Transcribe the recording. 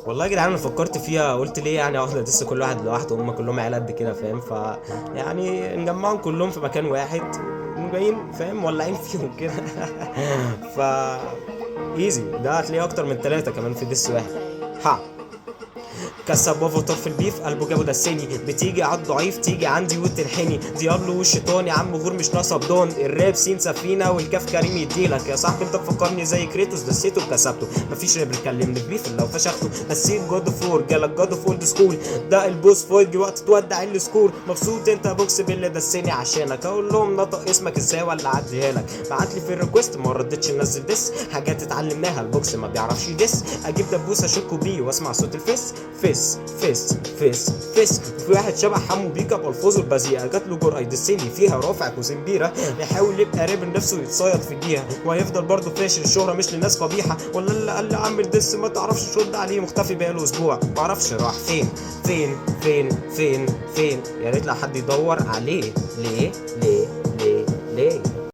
والله يا جدعان انا فكرت فيها، قلت ليه يعني اقعد ادس كل واحد لوحده، هم كلهم عيال قد كده فاهم، يعني نجمعهم كلهم في مكان واحد جايين فاهم مولعين فيهم كده. ف ايزي، ده هتلاقيه اكتر من ثلاثة كمان في دس واحد. ها، كسب وافاتار في البيف قلبه جابه دساني، بتيجي على الضعيف تيجي عندي وتنحني، ديابلو والشيطان يا عم غور مش ناقصه بدون، الراب سين سفينه والكاف كريم يديلك يا صاحبي، انت مفكرني زي كريتوس دسيته وكسبته، مفيش راب يكلمني بيف الا لو فشخته، نسيت جود فور جالك جود اوف اولد سكول، ده البوس فويد وقت تودع السكور، مبسوط انت بوكس باللي دسني عشانك، اقول لهم نطق اسمك ازاي ولا اعديها لك، بعت لي في الريكوست ما ردتش ننزل ديس، حاجات اتعلمناها البوكس ما بيعرفش يدس، اجيب دبوس اشكه بيه واسمع صوت الفيس فيس فيس فيس فيس، في واحد شبه حمو بيكا بالفاظه البذيئه، جات له جرأه يدسني فيها رافع كوزمبيره، يحاول يبقى راب نفسه يتصيد في الجيهه، وهيفضل برضه فاشل، الشهره مش لناس قبيحه، ولا اللي قال لي عامل دس ما تعرفش ترد عليه، مختفي بقاله اسبوع معرفش راح فين فين فين فين فين، يا ريت لو حد يدور عليه، ليه ليه ليه ليه.